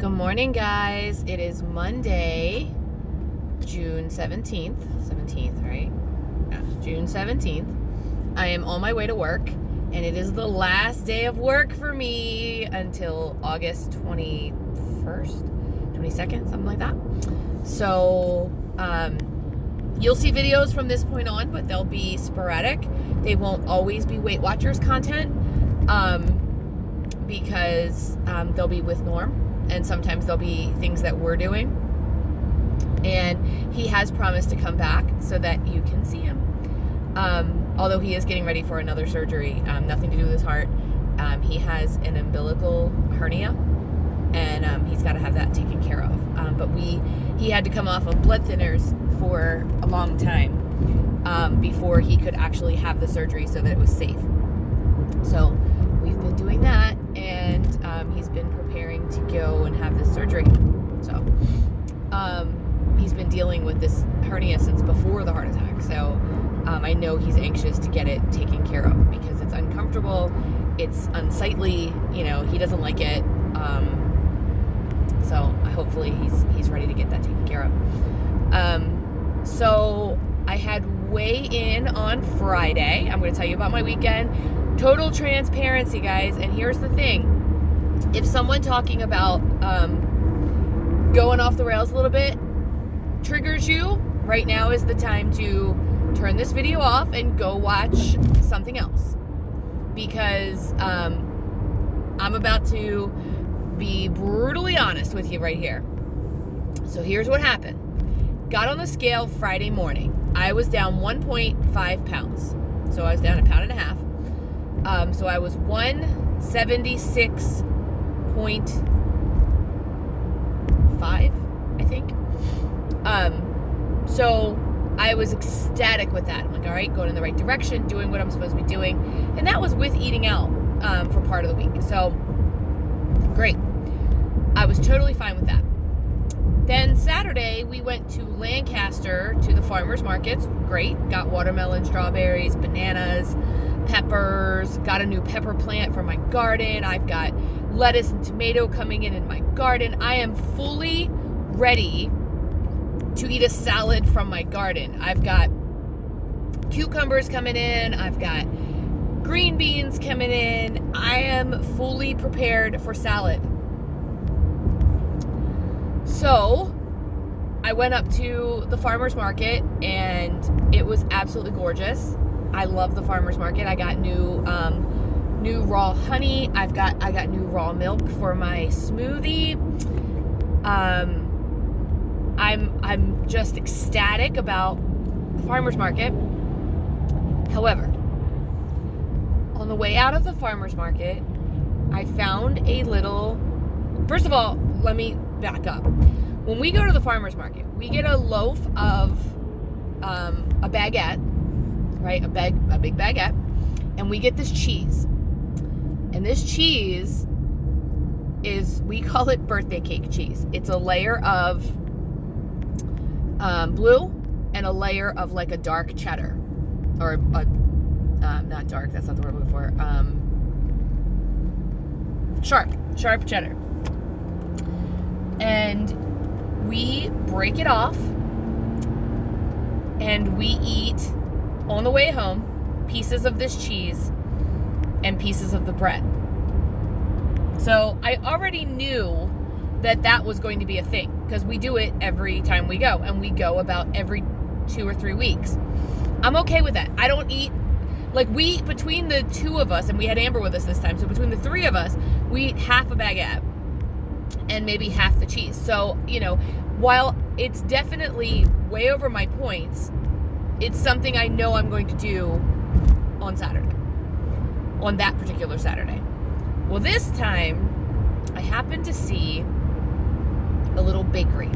Good morning, guys. It is Monday, June 17th. 17th, right? Yeah, June 17th. I am on my way to work, and it is the last day of work for me until August 21st, 22nd, something like that. So, you'll see videos from this point on, but they'll be sporadic. They won't always be Weight Watchers content, because they'll be with Norm. And sometimes there'll be things that we're doing. And he has promised to come back so that you can see him. Although he is getting ready for another surgery, nothing to do with his heart. He has an umbilical hernia, and he's got to have that taken care of. But he had to come off of blood thinners for a long time before he could actually have the surgery so that it was safe. So we've been doing that, and he's been preparing to go and have this surgery. So he's been dealing with this hernia since before the heart attack. So I know he's anxious to get it taken care of because it's uncomfortable, it's unsightly, he doesn't like it. So hopefully he's ready to get that taken care of. So I had weigh-in on Friday. I'm going to tell you about my weekend. Total transparency, guys. And here's the thing. If someone talking about going off the rails a little bit triggers you, right now is the time to turn this video off and go watch something else. Because I'm about to be brutally honest with you right here. So here's what happened. Got on the scale Friday morning. I was down 1.5 pounds. So I was down 1.5 pounds. So I was 176.5, I think. So I was ecstatic with that. I'm like, all right, going in the right direction, doing what I'm supposed to be doing. And that was with eating out for part of the week. So great. I was totally fine with that. Then Saturday, we went to Lancaster to the farmers markets. Great. Got watermelon, strawberries, bananas, peppers. Got a new pepper plant for my garden. I've got lettuce and tomato coming in my garden. I am fully ready to eat a salad from my garden. I've got cucumbers coming in. I've got green beans coming in. I am fully prepared for salad. So I went up to the farmer's market, and it was absolutely gorgeous. I love the farmer's market. I got new raw honey. I got new raw milk for my smoothie. I'm just ecstatic about the farmer's market. However, on the way out of the farmer's market, I found a little. First of all, let me back up. When we go to the farmer's market, we get a loaf of a baguette, right? A big baguette, and we get this cheese. And this cheese we call it birthday cake cheese. It's a layer of blue and a layer of like a dark cheddar, or not dark. That's not the word I'm looking for. Sharp cheddar. And we break it off, and we eat on the way home pieces of this cheese and pieces of the bread. So I already knew that was going to be a thing, because we do it every time we go, and we go about every 2 or 3 weeks. I'm okay with that. I don't eat, between the two of us, and we had Amber with us this time, so between the three of us, we eat half a baguette and maybe half the cheese. So, while it's definitely way over my points, it's something I know I'm going to do on Saturday, on that particular Saturday. Well, this time, I happened to see a little bakery.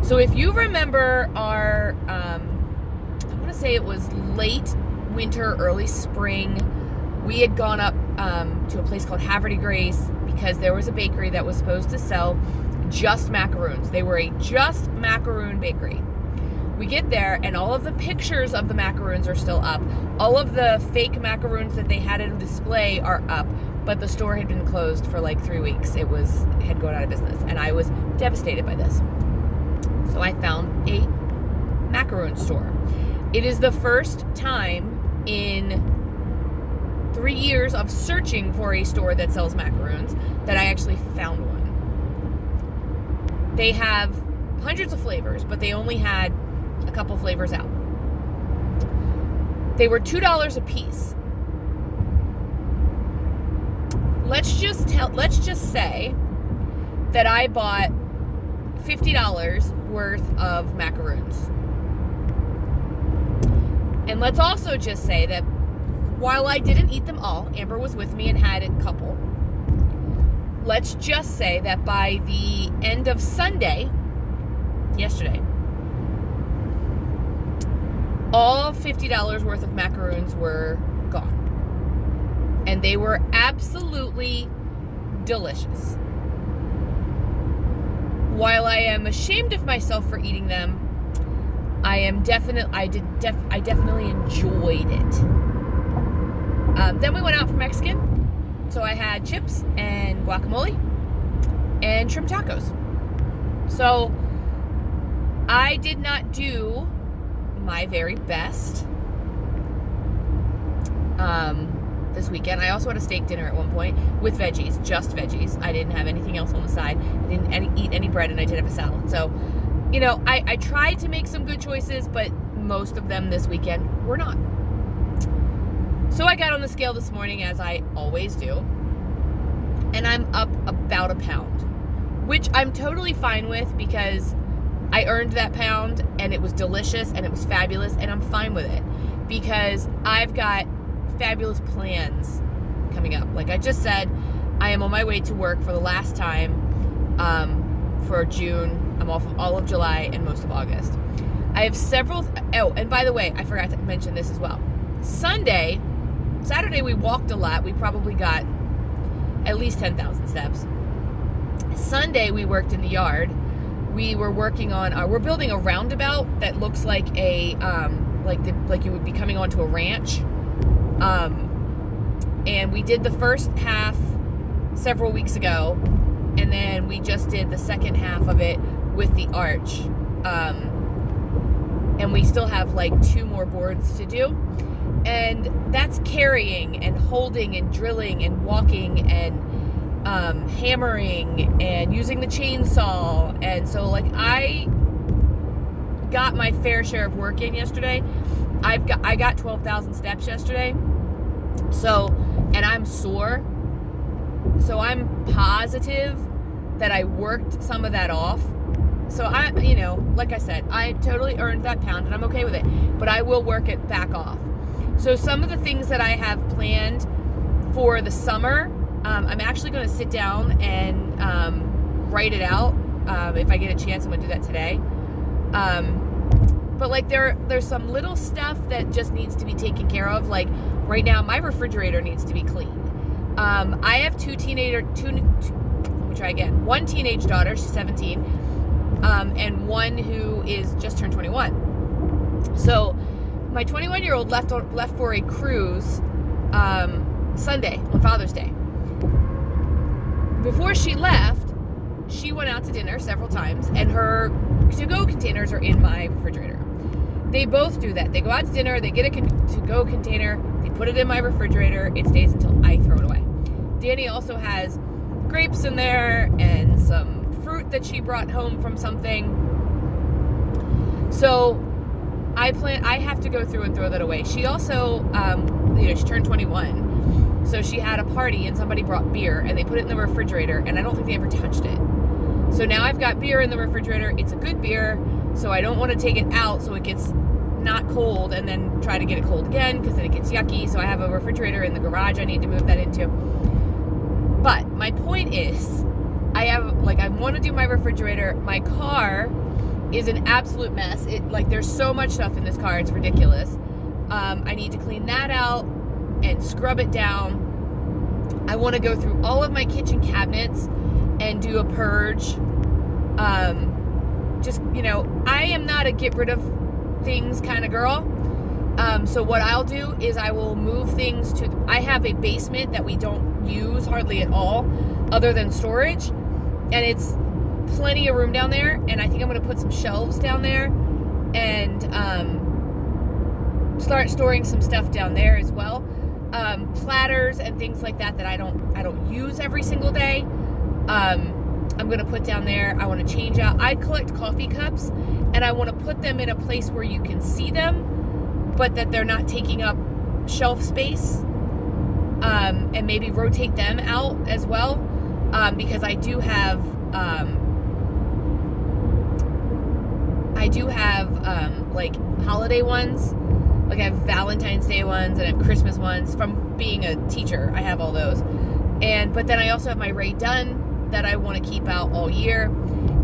So if you remember our, I want to say it was late winter, early spring, we had gone up to a place called Haverty Grace because there was a bakery that was supposed to sell just macaroons. They were a just macaroon bakery. We get there, and all of the pictures of the macaroons are still up. All of the fake macaroons that they had in display are up. but the store had been closed for like 3 weeks. It had gone out of business, and I was devastated by this. So I found a macaroon store. It is the first time in 3 years of searching for a store that sells macaroons that I actually found one. They have hundreds of flavors, but they only had a couple flavors out. They were $2 a piece. Let's just say that I bought $50 worth of macaroons. And let's also just say that while I didn't eat them all, Amber was with me and had a couple. Let's just say that by the end of Sunday, yesterday, all $50 worth of macaroons were gone. And they were absolutely delicious. While I am ashamed of myself for eating them, I definitely enjoyed it. Then we went out for Mexican. So I had chips and guacamole and shrimp tacos. So I did not do my very best this weekend. I also had a steak dinner at one point with veggies, just veggies. I didn't have anything else on the side. I didn't eat any bread, and I did have a salad. So, I tried to make some good choices, but most of them this weekend were not. So I got on the scale this morning, as I always do, and I'm up about a pound, which I'm totally fine with because I earned that pound, and it was delicious, and it was fabulous, and I'm fine with it because I've got fabulous plans coming up. Like I just said, I am on my way to work for the last time for June. I'm off of all of July and most of August. I have several... and by the way, I forgot to mention this as well. Saturday we walked a lot. We probably got at least 10,000 steps. Sunday we worked in the yard. We were working on... we're building a roundabout that looks like a... like you would be coming onto a ranch. And we did the first half several weeks ago, and then we just did the second half of it with the arch. And we still have like 2 more boards to do. And that's carrying and holding and drilling and walking and hammering and using the chainsaw. And so like I got my fair share of work in yesterday. I got 12,000 steps yesterday. So, and I'm sore. So I'm positive that I worked some of that off. So I, like I said, I totally earned that pound and I'm okay with it, but I will work it back off. So some of the things that I have planned for the summer, I'm actually going to sit down and write it out. If I get a chance, I'm going to do that today. But like there's some little stuff that just needs to be taken care of. Like right now, my refrigerator needs to be cleaned. I have one teenage daughter, she's 17, and one who is just turned 21. So my 21-year-old left for a cruise Sunday on Father's Day. Before she left, she went out to dinner several times, and her to-go containers are in my refrigerator. They both do that. They go out to dinner, they get a to-go container, they put it in my refrigerator, it stays until I throw it away. Danny also has grapes in there and some fruit that she brought home from something. So I have to go through and throw that away. She also, she turned 21. So she had a party and somebody brought beer and they put it in the refrigerator and I don't think they ever touched it. So now I've got beer in the refrigerator. It's a good beer, so I don't want to take it out so it gets not cold and then try to get it cold again because then it gets yucky. So I have a refrigerator in the garage I need to move that into. But my point is, I want to do my refrigerator. My car is an absolute mess. There's so much stuff in this car, it's ridiculous. I need to clean that out and scrub it down. I want to go through all of my kitchen cabinets and do a purge. I am not a get rid of things kind of girl. So what I'll do is I will move things I have a basement that we don't don't use hardly at all other than storage. And it's plenty of room down there. And I think I'm going to put some shelves down there and start storing some stuff down there as well. Platters and things like that I don't use every single day. I'm going to put down there. I want to change out. I collect coffee cups, and I want to put them in a place where you can see them, but that they're not taking up shelf space. And maybe rotate them out as well. Because I do have like holiday ones. Like I have Valentine's Day ones and I have Christmas ones. From being a teacher, I have all those. But then I also have my Ray Dunn that I want to keep out all year.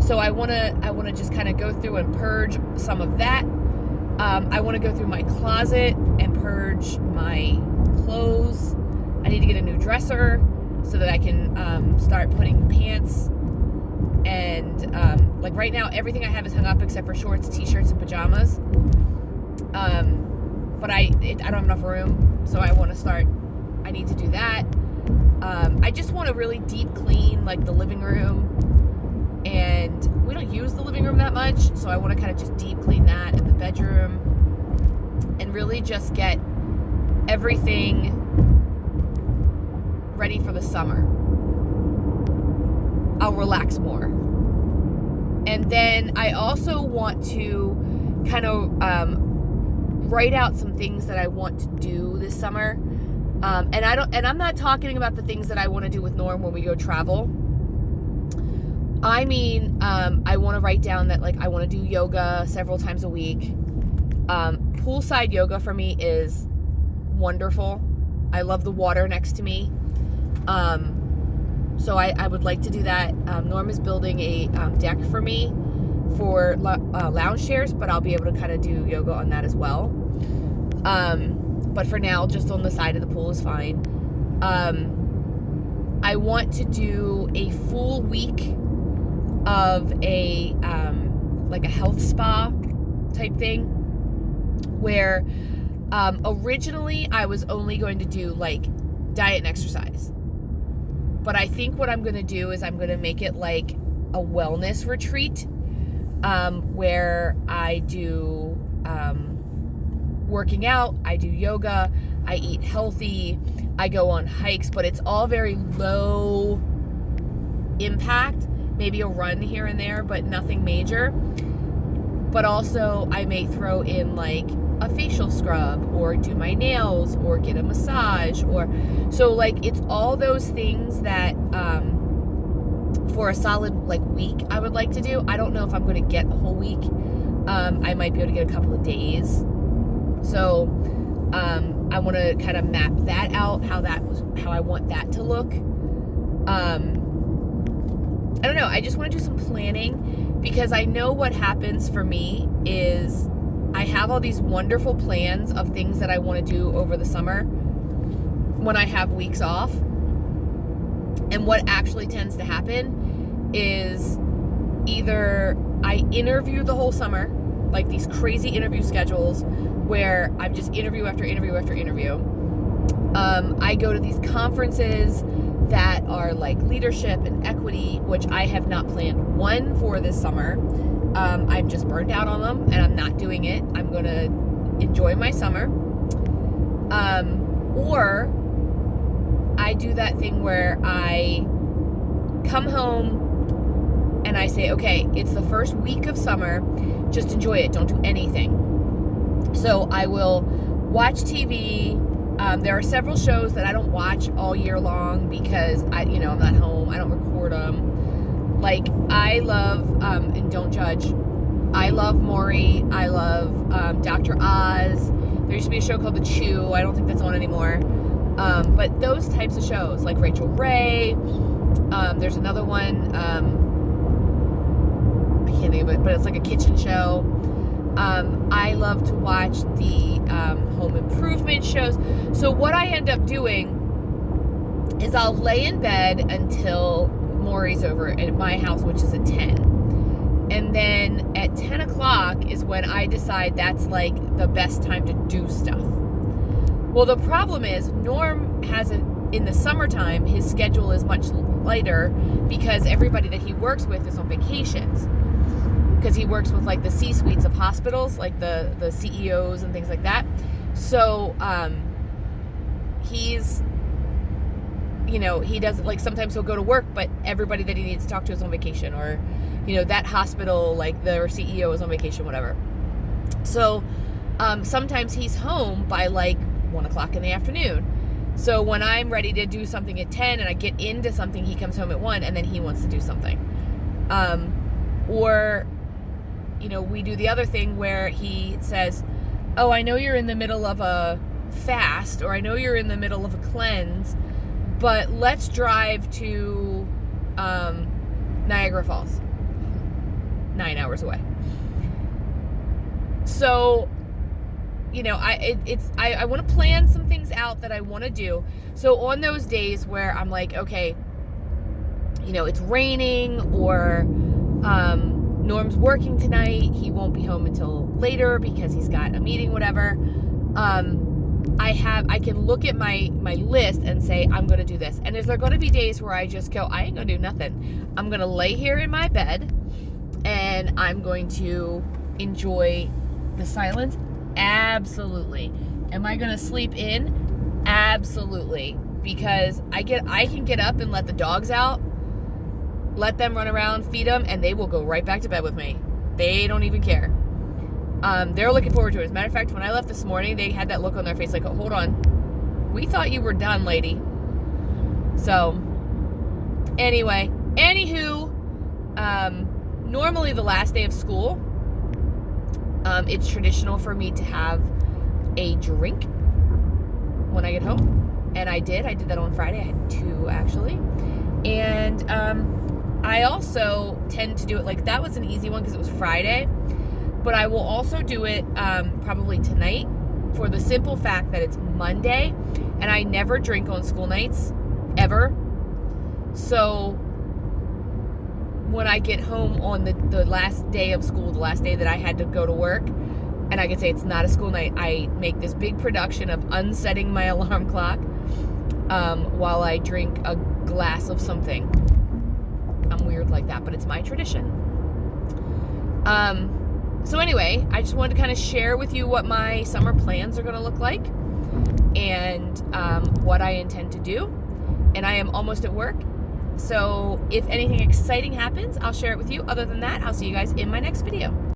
So I want to just kind of go through and purge some of that. I want to go through my closet and purge my clothes. I need to get a new dresser so that I can start putting pants and like right now everything I have is hung up except for shorts, t-shirts, and pajamas. But I don't have enough room, so I need to do that. I just want to really deep clean like the living room, and we don't use the living room that much, so I want to kind of just deep clean that, and the bedroom, and really just get everything ready for the summer. I'll relax more. And then I also want to kind of write out some things that I want to do this summer. And I'm not talking about the things that I want to do with Norm when we go travel. I mean, I want to write down that like I want to do yoga several times a week. Poolside yoga for me is wonderful. I love the water next to me. So I would like to do that. Norm is building a deck for me for lounge chairs, but I'll be able to kind of do yoga on that as well. But for now, just on the side of the pool is fine. I want to do a full week of a like a health spa type thing where originally I was only going to do like diet and exercise. But I think what I'm going to do is I'm going to make it like a wellness retreat where I do working out, I do yoga, I eat healthy, I go on hikes, but it's all very low impact. Maybe a run here and there, but nothing major. But also I may throw in like a facial scrub or do my nails or get a massage, or so like it's all those things that for a solid like week I would like to do. I don't know if I'm going to get a whole week. I might be able to get a couple of days. So I want to kind of map that out, how I want that to look. I don't know. I just want to do some planning because I know what happens for me is I have all these wonderful plans of things that I want to do over the summer when I have weeks off. And what actually tends to happen is either I interview the whole summer, like these crazy interview schedules where I'm just interview after interview after interview. I go to these conferences that are like leadership and equity, which I have not planned one for this summer. I'm just burned out on them and I'm not doing it. I'm going to enjoy my summer. Or I do that thing where I come home and I say, okay, it's the first week of summer. Just enjoy it. Don't do anything. So I will watch TV. There are several shows that I don't watch all year long because I'm not home. I don't record them. Like I love, and don't judge, I love Maury. I love Dr. Oz. There used to be a show called The Chew. I don't think that's on anymore. But those types of shows, like Rachel Ray. There's another one. I can't think of it, but it's like a kitchen show. I love to watch the home improvement shows. So what I end up doing is I'll lay in bed until Maury's over at my house, which is at 10. And then at 10 o'clock is when I decide that's like the best time to do stuff. Well, the problem is Norm has in the summertime, his schedule is much lighter because everybody that he works with is on vacations. Because he works with like the C-suites of hospitals, like the CEOs and things like that. So he's, he does, like, sometimes he'll go to work, but everybody that he needs to talk to is on vacation, or, that hospital, like their CEO is on vacation, whatever. So sometimes he's home by like 1 o'clock in the afternoon. So when I'm ready to do something at 10 and I get into something, he comes home at 1 and then he wants to do something. Or, we do the other thing where he says, oh, I know you're in the middle of a fast, or I know you're in the middle of a cleanse, but let's drive to Niagara Falls, 9 hours away. So, I want to plan some things out that I want to do. So on those days where I'm like, okay, it's raining, or Norm's working tonight, he won't be home until later because he's got a meeting, whatever. I can look at my list and say, I'm going to do this. And is there going to be days where I just go, I ain't going to do nothing. I'm going to lay here in my bed and I'm going to enjoy the silence? Absolutely. Am I going to sleep in? Absolutely. Because I can get up and let the dogs out, let them run around, feed them, and they will go right back to bed with me. They don't even care. They're looking forward to it. As a matter of fact, when I left this morning, they had that look on their face like, oh, hold on. We thought you were done, lady. So, anyway. Anywho, normally the last day of school, it's traditional for me to have a drink when I get home. And I did that on Friday. I had 2, actually. And I also tend to do it, like, that was an easy one because it was Friday. But I will also do it probably tonight, for the simple fact that it's Monday and I never drink on school nights, ever. So when I get home on the last day of school, the last day that I had to go to work, and I can say it's not a school night, I make this big production of unsetting my alarm clock while I drink a glass of something. I'm weird like that, but it's my tradition. So anyway, I just wanted to kind of share with you what my summer plans are going to look like, and what I intend to do. And I am almost at work. So if anything exciting happens, I'll share it with you. Other than that, I'll see you guys in my next video.